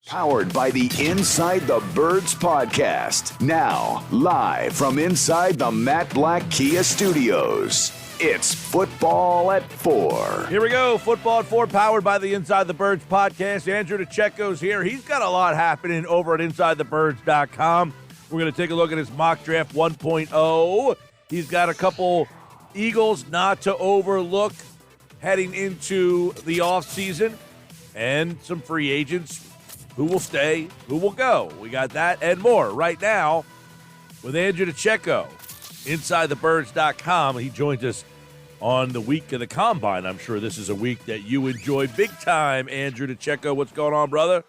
Powered by the Inside the Birds podcast. Now, live from inside the Matt Black Kia Studios. It's Football at 4. Here we go. Football at 4, powered by the Inside the Birds podcast. Andrew DiCecco's here. He's got a lot happening over at InsideTheBirds.com. We're going to take a look at his mock draft 1.0. He's got a couple Eagles not to overlook heading into the offseason and some free agents. Who will stay, who will go. We got that and more right now with Andrew DiCecco, InsideTheBirds.com. He joins us on the week of the Combine. I'm sure this is a week that you enjoy big time. Andrew DiCecco, what's going on, brother?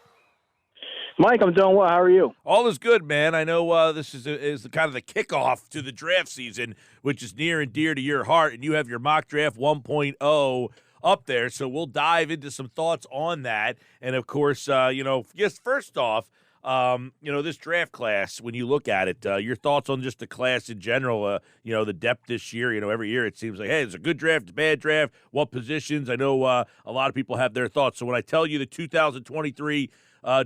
Mike, I'm doing well. How are you? All is good, man. I know this is kind of the kickoff to the draft season, which is near and dear to your heart, and you have your mock draft 1.0 up there, so we'll dive into some thoughts on that. And of course, first off, this draft class, when you look at it, your thoughts on just the class in general, the depth this year. Every year it seems like, hey, it's a good draft, it's a bad draft, what positions? I know a lot of people have their thoughts. So when I tell you the 2023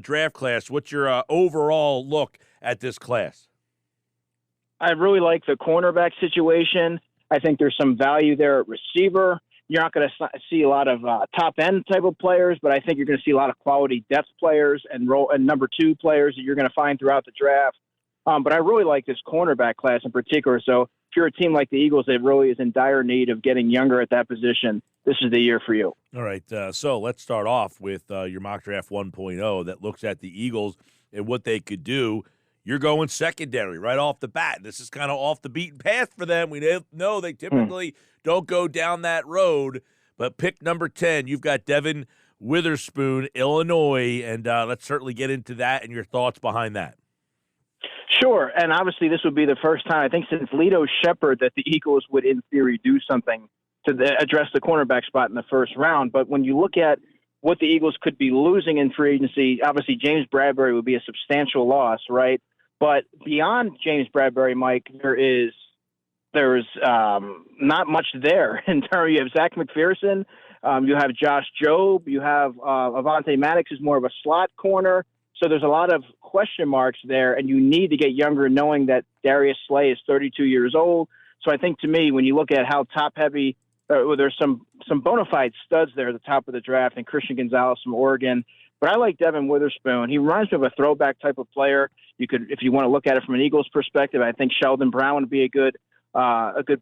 draft class, what's your overall look at this class? I really like the cornerback situation. I think there's some value there at receiver. You're not going to see a lot of top-end type of players, but I think you're going to see a lot of quality depth players and number two players that you're going to find throughout the draft. But I really like this cornerback class in particular. So if you're a team like the Eagles that really is in dire need of getting younger at that position, this is the year for you. All right, so let's start off with your mock draft 1.0 that looks at the Eagles and what they could do. You're going secondary right off the bat. This is kind of off the beaten path for them. We know they typically don't go down that road, but pick number 10. You've got Devin Witherspoon, Illinois, and let's certainly get into that and your thoughts behind that. Sure, and obviously this would be the first time, I think, since Lito Shepherd that the Eagles would, in theory, do something to address the cornerback spot in the first round. But when you look at what the Eagles could be losing in free agency, obviously James Bradbury would be a substantial loss, right? But beyond James Bradbury, Mike, there's not much there in terms. You have Zach McPherson, you have Josh Jobe, you have Avonte Maddox is more of a slot corner. So there's a lot of question marks there, and you need to get younger, knowing that Darius Slay is 32 years old. So I think, to me, when you look at how top-heavy, there's some bona fide studs there at the top of the draft, and Christian Gonzalez from Oregon. But I like Devin Witherspoon. He reminds me of a throwback type of player. You could, if you want to look at it from an Eagles perspective, I think Sheldon Brown would be a good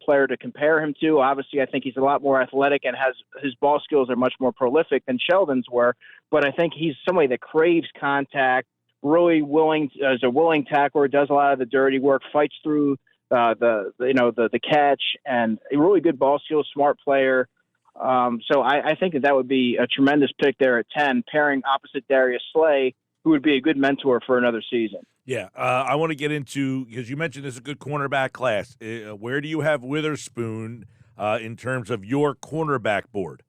player to compare him to. Obviously, I think he's a lot more athletic and his ball skills are much more prolific than Sheldon's were. But I think he's somebody that craves contact, really willing, is a willing tackler, does a lot of the dirty work, fights through the catch, and a really good ball skills, smart player. So I think that would be a tremendous pick there at 10, pairing opposite Darius Slay, who would be a good mentor for another season. Yeah, I want to get into, because you mentioned this is a good cornerback class. Where do you have Witherspoon in terms of your cornerback board?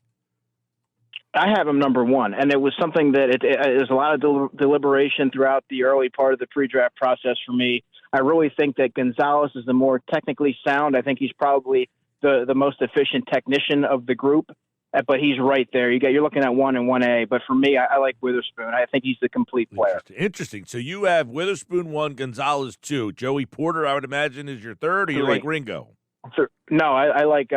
I have him number 1, and it was something that there's a lot of deliberation throughout the early part of the pre-draft process for me. I really think that Gonzalez is the more technically sound. I think he's probably the most efficient technician of the group, but he's right there. You're looking at 1 and 1A, but for me, I like Witherspoon. I think he's the complete player. Interesting. So you have Witherspoon 1, Gonzalez 2. Joey Porter, I would imagine, is your 3rd, or you like Ringo? No, I like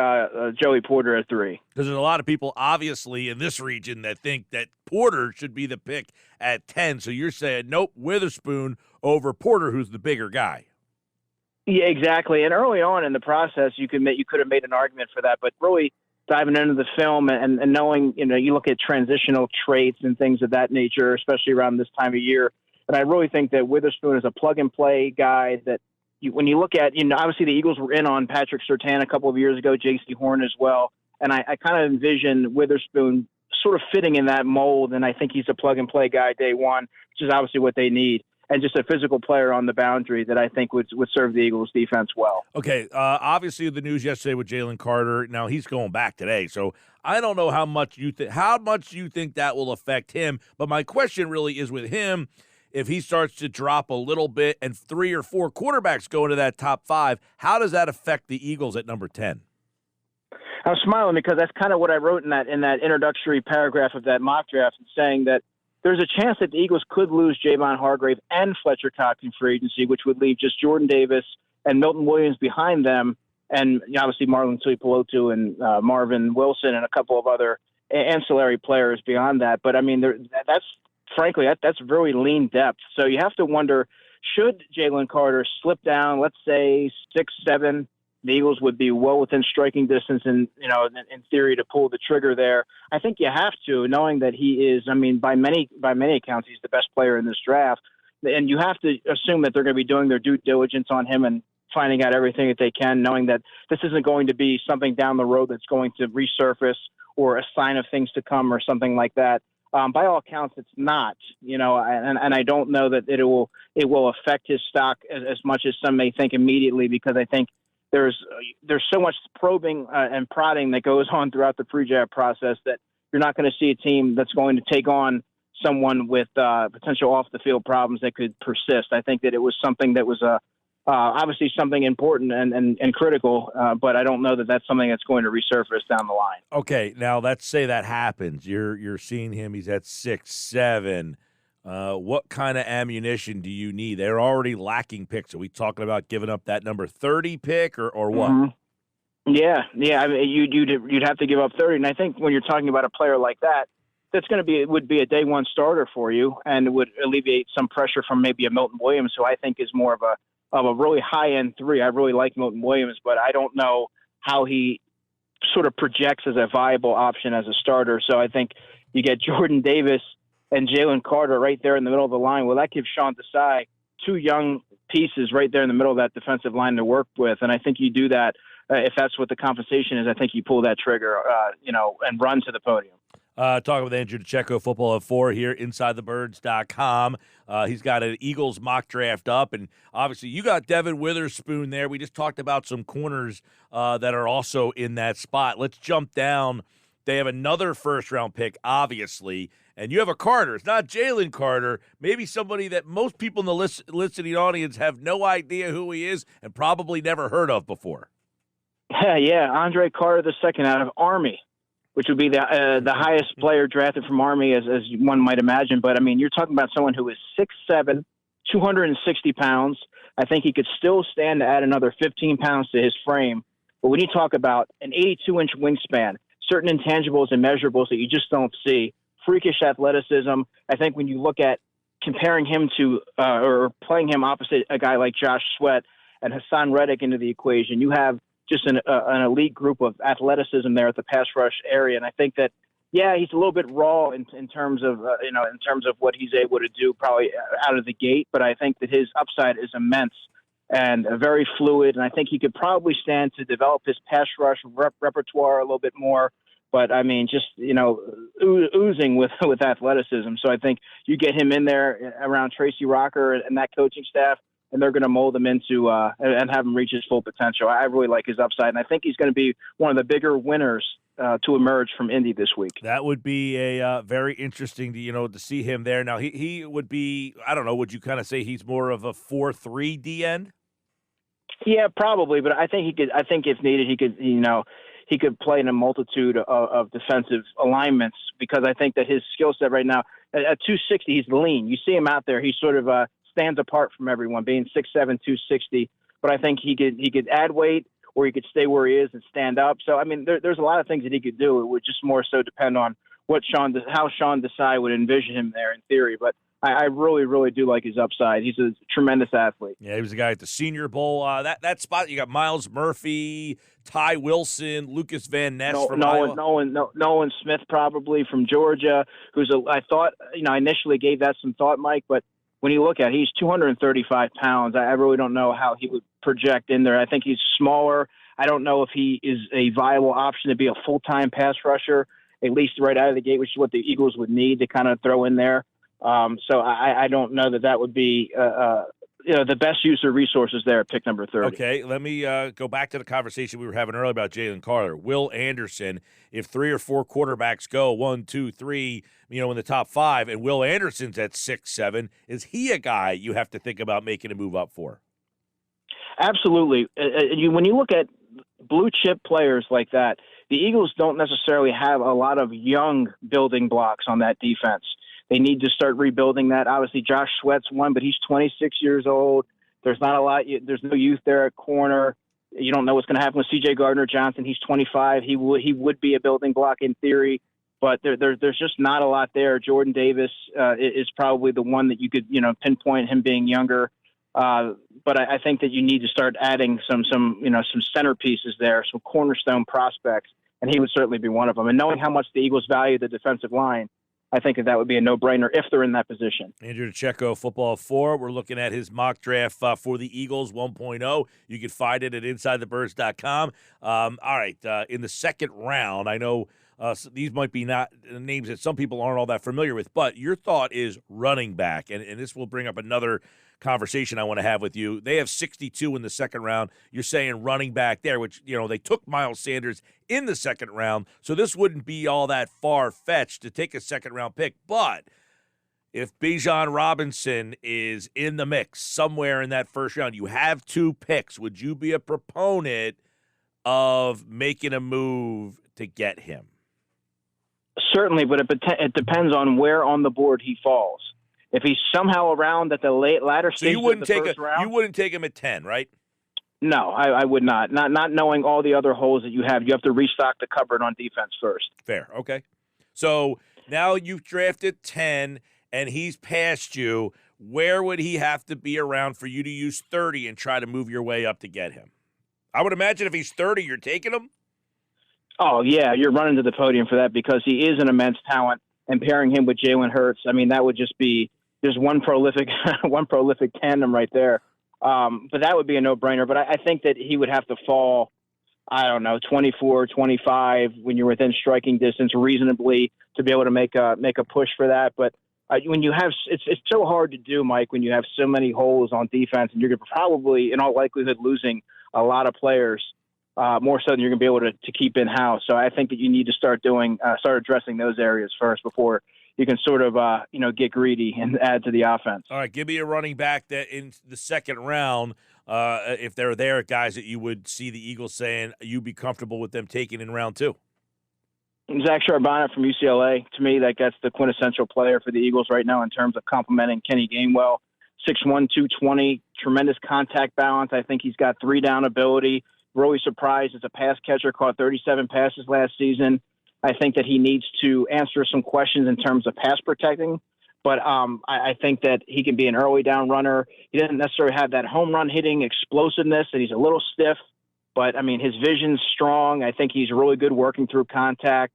Joey Porter at 3. Because there's a lot of people, obviously, in this region that think that Porter should be the pick at 10. So you're saying, nope, Witherspoon over Porter, who's the bigger guy. Yeah, exactly. And early on in the process, you could have made an argument for that. But really diving into the film and knowing, you look at transitional traits and things of that nature, especially around this time of year. And I really think that Witherspoon is a plug-and-play guy that when you look at, obviously the Eagles were in on Patrick Surtain a couple of years ago, J.C. Horn as well. And I kind of envision Witherspoon sort of fitting in that mold, and I think he's a plug-and-play guy day one, which is obviously what they need. And just a physical player on the boundary that I think would serve the Eagles defense well. Okay, obviously the news yesterday with Jalen Carter. Now he's going back today, so I don't know how much you think that will affect him. But my question really is with him, if he starts to drop a little bit and 3 or 4 quarterbacks go into that top 5, how does that affect the Eagles at number 10? I'm smiling because that's kind of what I wrote in that introductory paragraph of that mock draft, saying that there's a chance that the Eagles could lose Javon Hargrave and Fletcher Cox in free agency, which would leave just Jordan Davis and Milton Williams behind them, and obviously Marlon Tuipulotu and Marvin Wilson and a couple of other ancillary players beyond that. But, I mean, that's very lean depth. So you have to wonder, should Jalen Carter slip down, let's say 6'7", the Eagles would be well within striking distance and, in theory, to pull the trigger there. I think you have to, knowing that he is, I mean, by many accounts, he's the best player in this draft. And you have to assume that they're going to be doing their due diligence on him and finding out everything that they can, knowing that this isn't going to be something down the road that's going to resurface or a sign of things to come or something like that. By all accounts, it's not, and I don't know that it will affect his stock as much as some may think immediately, because I think there's so much probing and prodding that goes on throughout the pre-draft process that you're not going to see a team that's going to take on someone with potential off-the-field problems that could persist. I think that it was something that was obviously something important and critical, but I don't know that that's something that's going to resurface down the line. Okay, now let's say that happens. You're seeing him. He's at 6'7". What kind of ammunition do you need? They're already lacking picks. Are we talking about giving up that number 30 pick or what? Mm-hmm. Yeah. I mean, you'd have to give up 30, and I think when you're talking about a player like that, that's going to would be a day one starter for you, and it would alleviate some pressure from maybe a Milton Williams, who I think is more of a really high end 3. I really like Milton Williams, but I don't know how he sort of projects as a viable option as a starter. So I think you get Jordan Davis and Jalen Carter right there in the middle of the line. Well, that gives Sean Desai 2 young pieces right there in the middle of that defensive line to work with. And I think you do that if that's what the compensation is. I think you pull that trigger, and run to the podium. Talking with Andrew DiCecco, Football at 4 here, InsideTheBirds.com. He's got an Eagles mock draft up, and obviously you got Devin Witherspoon there. We just talked about some corners that are also in that spot. Let's jump down. They have another first-round pick, obviously, and you have a Carter. It's not Jalen Carter, maybe somebody that most people in the listening audience have no idea who he is and probably never heard of before. Yeah, Andre Carter II out of Army, which would be the highest player drafted from Army, as one might imagine. But, I mean, you're talking about someone who is 6'7", 260 pounds. I think he could still stand to add another 15 pounds to his frame. But when you talk about an 82-inch wingspan, certain intangibles and measurables that you just don't see, freakish athleticism, I think when you look at comparing him to or playing him opposite a guy like Josh Sweat and Hassan Reddick into the equation, you have just an elite group of athleticism there at the pass rush area. And I think that, yeah, he's a little bit raw in terms of, in terms of what he's able to do probably out of the gate. But I think that his upside is immense and very fluid. And I think he could probably stand to develop his pass rush repertoire a little bit more. But, I mean, just, oozing with athleticism. So I think you get him in there around Tracy Rocker and that coaching staff, and they're going to mold him into and have him reach his full potential. I really like his upside, and I think he's going to be one of the bigger winners to emerge from Indy this week. That would be a very interesting to see him there. Now he would be, I don't know, would you kind of say he's more of a 4-3 D end? Yeah, probably, but I think he could. I think if needed, he could. He could play in a multitude of defensive alignments, because I think that his skill set right now at 260, he's lean. You see him out there, he sort of stands apart from everyone, being 6'7", 260. But I think he could add weight, or he could stay where he is and stand up. So I mean, there's a lot of things that he could do. It would just more so depend on how Sean Desai would envision him there in theory. But I really, really do like his upside. He's a tremendous athlete. Yeah, he was a guy at the Senior Bowl. That spot, you got Miles Murphy, Ty Wilson, Lucas Van Ness from Iowa. Nolan Smith probably from Georgia, I thought, I initially gave that some thought, Mike, but when you look at it, he's 235 pounds. I really don't know how he would project in there. I think he's smaller. I don't know if he is a viable option to be a full-time pass rusher, at least right out of the gate, which is what the Eagles would need to kind of throw in there. So I don't know that would be the best use of resources there at pick number 30. Okay, let me go back to the conversation we were having earlier about Jalen Carter. Will Anderson, if 3 or 4 quarterbacks go 1, 2, 3, in the top 5, and Will Anderson's at 6'7", is he a guy you have to think about making a move up for? Absolutely. When you look at blue chip players like that, the Eagles don't necessarily have a lot of young building blocks on that defense. They need to start rebuilding that. Obviously, Josh Sweat's one, but he's 26 years old. There's not a lot. There's no youth there at corner. You don't know what's going to happen with C.J. Gardner-Johnson. He's 25. He would be a building block in theory, but there's just not a lot there. Jordan Davis is probably the one that you could pinpoint him being younger. But I think that you need to start adding some centerpieces there, some cornerstone prospects, and he would certainly be one of them. And knowing how much the Eagles value the defensive line, I think that would be a no-brainer if they're in that position. Andrew DiCecco, Football 4. We're looking at his mock draft for the Eagles 1.0. You can find it at InsideTheBirds.com. All right, in the second round, I know these might be not names that some people aren't all that familiar with, but your thought is running back, and this will bring up another conversation I want to have with you. They have 62 in the second round. You're saying running back there, which, they took Miles Sanders in the second round, so this wouldn't be all that far-fetched to take a second-round pick. But if Bijan Robinson is in the mix somewhere in that first round, you have 2 picks. Would you be a proponent of making a move to get him? Certainly, but it depends on where on the board he falls. If he's somehow around at the latter stage of the first round, you wouldn't take him at 10, right? No, I would not. Not knowing all the other holes that you have. You have to restock the cupboard on defense first. Fair, okay. So now you've drafted 10, and he's past you. Where would he have to be around for you to use 30 and try to move your way up to get him? I would imagine if he's 30, you're taking him? Oh, yeah, you're running to the podium for that because he is an immense talent, and pairing him with Jalen Hurts, I mean, that would just be just one prolific tandem right there. But that would be a no-brainer. But I think that he would have to fall, 24, 25 when you're within striking distance reasonably to be able to make a push for that. But when you have it's so hard to do, Mike, when you have so many holes on defense, and you're probably in all likelihood losing a lot of players. More so than you're going to be able to keep in-house. So I think that you need to start addressing those areas first before you can sort of, get greedy and add to the offense. All right, give me a running back that in the second round, if they're there, guys that you would see the Eagles saying you'd be comfortable with them taking in round 2. Zach Charbonnet from UCLA. To me, that's the quintessential player for the Eagles right now in terms of complementing Kenny Gainwell. 6'1", 220, tremendous contact balance. I think he's got 3-down ability. Really surprised as a pass catcher, caught 37 passes last season. I think that he needs to answer some questions in terms of pass protecting, but I think that he can be an early down runner. He doesn't necessarily have that home run hitting explosiveness, and he's a little stiff, but I mean, his vision's strong. I think he's really good working through contact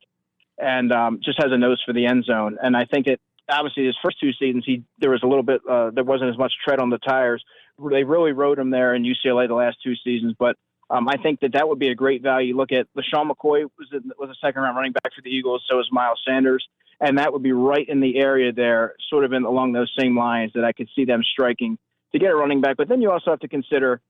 and just has a nose for the end zone. And I think that obviously his first 2 seasons, there was a little bit, there wasn't as much tread on the tires. They really rode him there in UCLA the last 2 seasons, but I think that would be a great value. Look at LaShawn McCoy was a second-round running back for the Eagles. So is Miles Sanders, and that would be right in the area there, sort of along those same lines that I could see them striking to get a running back. But then you also have to consider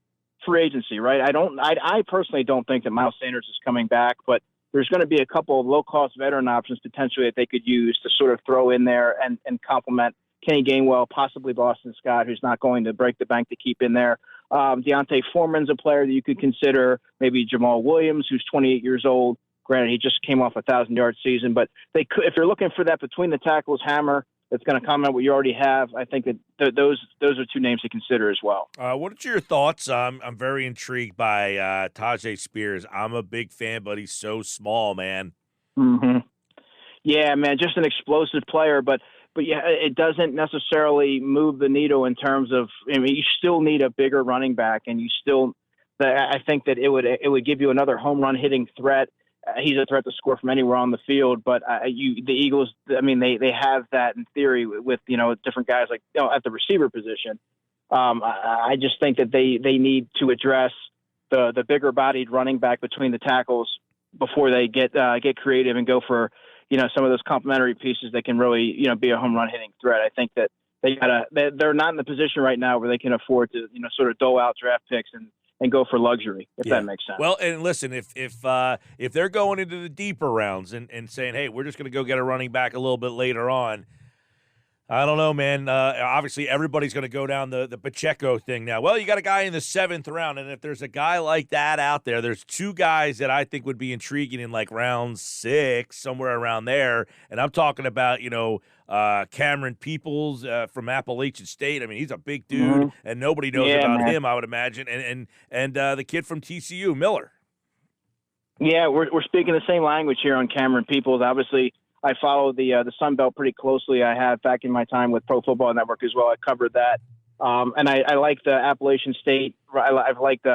free agency, right? I personally don't think that Miles Sanders is coming back, but there's going to be a couple of low-cost veteran options potentially that they could use to sort of throw in there and complement Kenny Gainwell, possibly Boston Scott, who's not going to break the bank to keep in there. Deontay Foreman's a player that you could consider. Maybe Jamal Williams, who's 28 years old. Granted, he just came off a 1,000-yard season, but they could, if you're looking for that between the tackles hammer that's going to comment what you already have, I think that those are 2 names to consider as well. What are your thoughts? I'm very intrigued by Tajay Spears. I'm a big fan, but he's so small, man. Mm-hmm. Yeah, man, just an explosive player, but yeah, it doesn't necessarily move the needle in terms of. I mean, you still need a bigger running back, and I think that it would give you another home run hitting threat. He's a threat to score from anywhere on the field, but the Eagles, I mean, they have that in theory with different guys like at the receiver position. I just think that they need to address the bigger bodied running back between the tackles before they get creative and go for some of those complementary pieces that can really be a home run hitting threat. I think that they're not in the position right now where they can afford to sort of dole out draft picks and go for luxury, if that makes sense. Well, and listen, if they're going into the deeper rounds and saying, hey, we're just going to go get a running back a little bit later on, I don't know, man. Obviously, everybody's going to go down the DiCecco thing now. Well, you got a guy in the 7th round, and if there's a guy like that out there, there's 2 guys that I think would be intriguing in like round 6, somewhere around there. And I'm talking about, Cameron Peoples from Appalachian State. I mean, he's a big dude, and nobody knows about him, I would imagine. And the kid from TCU, Miller. Yeah, we're speaking the same language here on Cameron Peoples. Obviously, I follow the Sun Belt pretty closely. I have back in my time with Pro Football Network as well. I covered that. And I like the Appalachian State. I've liked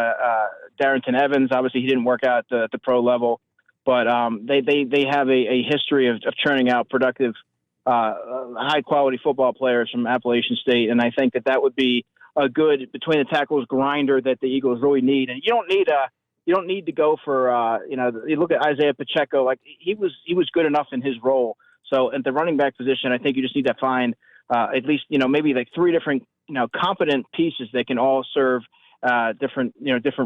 Darrington Evans. Obviously, he didn't work out at the pro level, but they have a history of churning out productive, high-quality football players from Appalachian State. And I think that would be a good between-the-tackles grinder that the Eagles really need. And you don't need to go for, you look at Isaiah Pacheco, like he was good enough in his role. So at the running back position, I think you just need to find at least, maybe like three different, competent pieces that can all serve different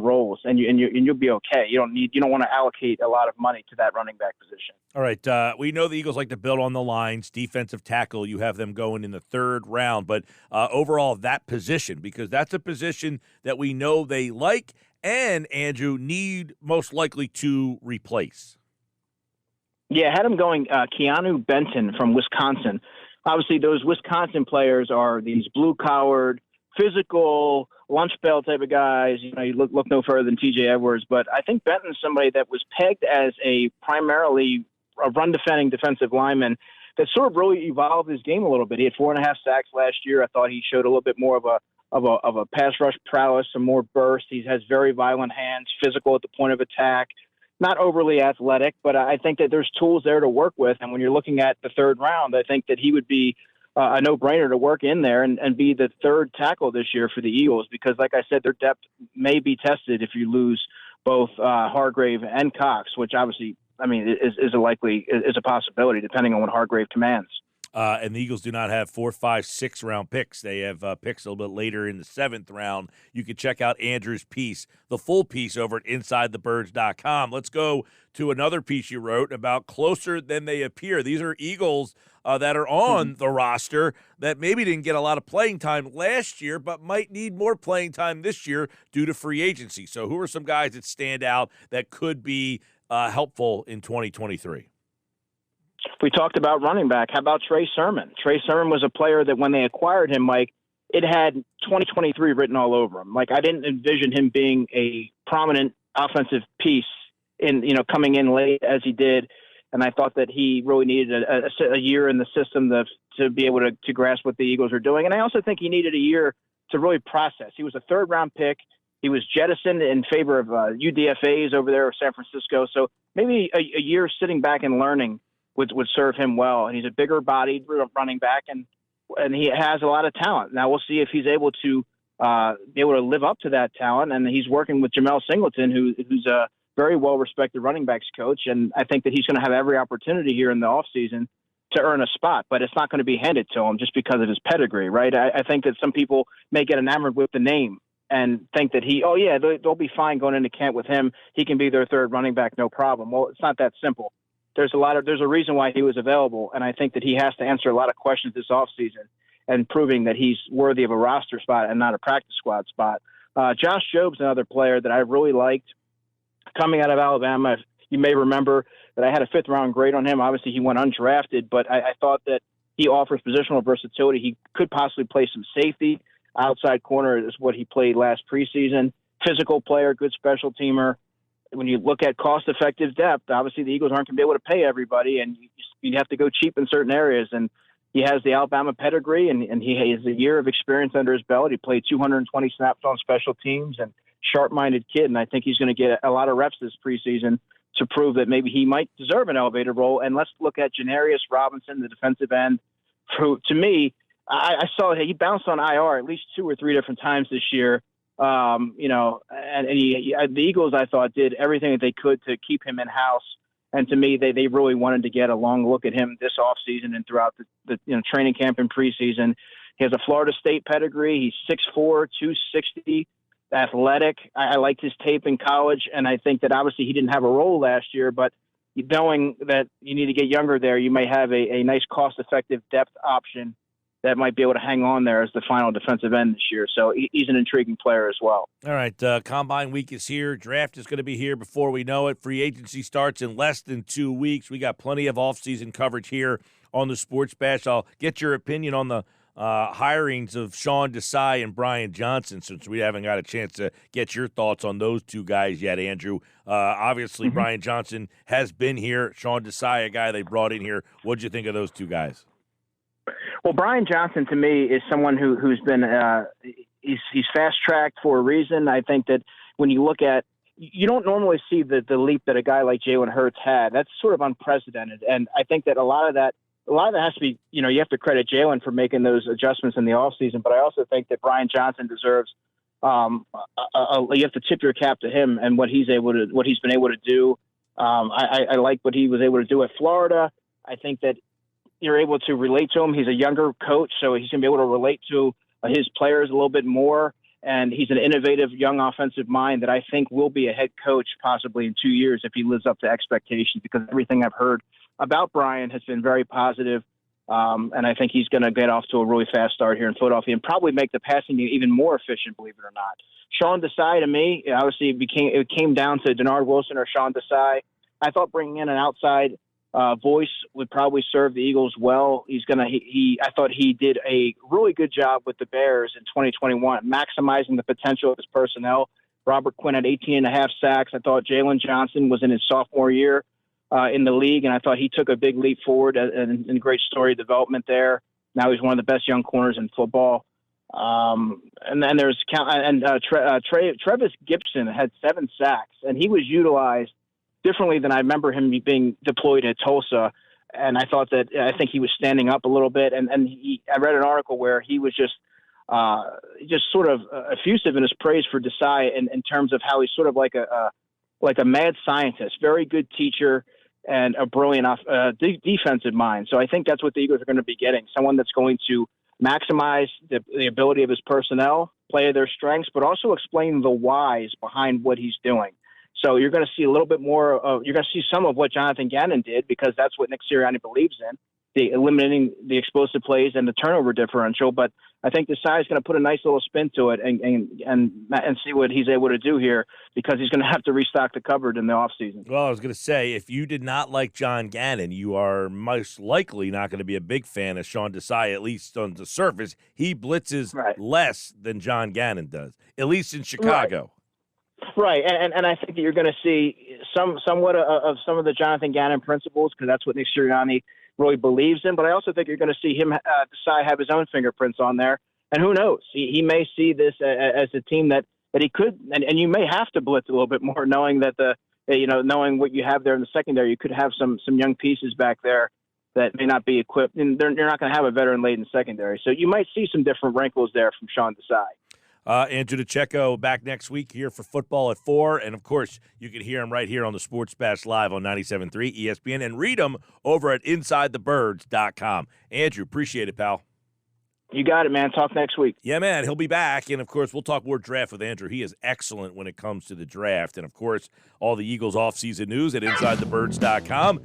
roles, and you'll be okay. You don't want to allocate a lot of money to that running back position. All right. We know the Eagles like to build on the lines. Defensive tackle, you have them going in the third round, but overall that position, because that's a position that we know they like and, Andrew, need most likely to replace. Yeah, I had him going Keanu Benton from Wisconsin. Obviously, those Wisconsin players are these blue-collared, physical, lunch pail type of guys. You look no further than T.J. Edwards. But I think Benton's somebody that was pegged as primarily a run-defending defensive lineman that sort of really evolved his game a little bit. He had 4.5 sacks last year. I thought he showed a little bit more of a pass rush prowess, some more burst. He has very violent hands, physical at the point of attack. Not overly athletic, but I think that there's tools there to work with. And when you're looking at the third round, I think that he would be a no-brainer to work in there and be the third tackle this year for the Eagles, because, like I said, their depth may be tested if you lose both Hargrave and Cox, which obviously, is a possibility depending on what Hargrave commands. And the Eagles do not have 4, 5, 6 round picks. They have picks a little bit later in the 7th round. You can check out Andrew's piece, the full piece, over at InsideTheBirds.com. Let's go to another piece you wrote about closer than they appear. These are Eagles that are on the roster that maybe didn't get a lot of playing time last year, but might need more playing time this year due to free agency. So who are some guys that stand out that could be helpful in 2023? We talked about running back. How about Trey Sermon? Trey Sermon was a player that when they acquired him, Mike, it had 2023 written all over him. Like, I didn't envision him being a prominent offensive piece coming in late as he did. And I thought that he really needed a year in the system to be able to grasp what the Eagles are doing. And I also think he needed a year to really process. He was a third-round pick. He was jettisoned in favor of UDFAs over there in San Francisco. So maybe a year sitting back and learning would serve him well. And he's a bigger-bodied running back, and he has a lot of talent. Now we'll see if he's able to be able to live up to that talent. And he's working with Jamel Singleton, who's a very well-respected running backs coach. And I think that he's going to have every opportunity here in the offseason to earn a spot, but it's not going to be handed to him just because of his pedigree, right? I think that some people may get enamored with the name and think that they'll be fine going into camp with him. He can be their third running back, no problem. Well, it's not that simple. There's a reason why he was available, and I think that he has to answer a lot of questions this offseason and proving that he's worthy of a roster spot and not a practice squad spot. Josh Job's another player that I really liked coming out of Alabama. You may remember that I had a 5th-round grade on him. Obviously, he went undrafted, but I thought that he offers positional versatility. He could possibly play some safety. Outside corner is what he played last preseason. Physical player, good special teamer. When you look at cost-effective depth, obviously the Eagles aren't going to be able to pay everybody, and you have to go cheap in certain areas. And he has the Alabama pedigree, and he has a year of experience under his belt. He played 220 snaps on special teams, and sharp-minded kid. And I think he's going to get a lot of reps this preseason to prove that maybe he might deserve an elevated role. And let's look at Janarius Robinson, the defensive end, who, to me, I saw he bounced on IR at least 2 or 3 different times this year. The Eagles, I thought, did everything that they could to keep him in-house. And to me, they really wanted to get a long look at him this offseason and throughout the training camp and preseason. He has a Florida State pedigree. He's 6'4", 260, athletic. I liked his tape in college, and I think that obviously he didn't have a role last year, but knowing that you need to get younger there, you may have a nice cost-effective depth option that might be able to hang on there as the final defensive end this year. So he's an intriguing player as well. All right, Combine week is here. Draft is going to be here before we know it. Free agency starts in less than 2 weeks. We got plenty of offseason coverage here on the Sports Bash. I'll get your opinion on the hirings of Sean Desai and Brian Johnson, since we haven't got a chance to get your thoughts on those two guys yet, Andrew. Obviously, Brian Johnson has been here. Sean Desai, a guy they brought in here. What'd you think of those two guys? Well, Brian Johnson, to me, is someone who's been he's fast-tracked for a reason. I think that when you look at, you don't normally see the leap that a guy like Jalen Hurts had. That's sort of unprecedented. And I think that a lot of that has to be, you have to credit Jalen for making those adjustments in the offseason. But I also think that Brian Johnson deserves, you have to tip your cap to him and what he's been able to do. I like what he was able to do at Florida. I think that you're able to relate to him. He's a younger coach, so he's going to be able to relate to his players a little bit more. And he's an innovative young offensive mind that I think will be a head coach possibly in 2 years if he lives up to expectations, because everything I've heard about Brian has been very positive. And I think he's going to get off to a really fast start here in Philadelphia and probably make the passing game even more efficient, believe it or not. Sean Desai, to me, obviously it came down to Denard Wilson or Sean Desai. I thought bringing in an outside voice would probably serve the Eagles well. I thought he did a really good job with the Bears in 2021, maximizing the potential of his personnel. Robert Quinn had 18.5 sacks. I thought Jalen Johnson was in his sophomore year in the league, and I thought he took a big leap forward and great story development there. Now he's one of the best young corners in football. And then there's Trevis Gibson had 7 sacks, and he was utilized differently than I remember him being deployed at Tulsa. And I think he was standing up a little bit. And I read an article where he was just sort of effusive in his praise for Desai in terms of how he's sort of like a mad scientist, very good teacher, and a brilliant defensive mind. So I think that's what the Eagles are going to be getting, someone that's going to maximize the ability of his personnel, play to their strengths, but also explain the whys behind what he's doing. So you're going to see a little bit more you're going to see some of what Jonathan Gannon did, because that's what Nick Sirianni believes in, eliminating the explosive plays and the turnover differential. But I think Desai is going to put a nice little spin to it and see what he's able to do here, because he's going to have to restock the cupboard in the offseason. Well, I was going to say, if you did not like John Gannon, you are most likely not going to be a big fan of Sean Desai, at least on the surface. He blitzes less than John Gannon does, at least in Chicago. Right, and I think that you're going to see somewhat of some of the Jonathan Gannon principles, because that's what Nick Sirianni really believes in. But I also think you're going to see him Desai have his own fingerprints on there. And who knows? He may see this as a team that he could, and you may have to blitz a little bit more, knowing that knowing what you have there in the secondary, you could have some young pieces back there that may not be equipped, and you're not going to have a veteran-laden secondary. So you might see some different wrinkles there from Sean Desai. Andrew DiCecco back next week here for Football at 4. And, of course, you can hear him right here on the Sports Bash Live on 97.3 ESPN, and read him over at InsideTheBirds.com. Andrew, appreciate it, pal. You got it, man. Talk next week. Yeah, man. He'll be back. And, of course, we'll talk more draft with Andrew. He is excellent when it comes to the draft. And, of course, all the Eagles offseason news at InsideTheBirds.com.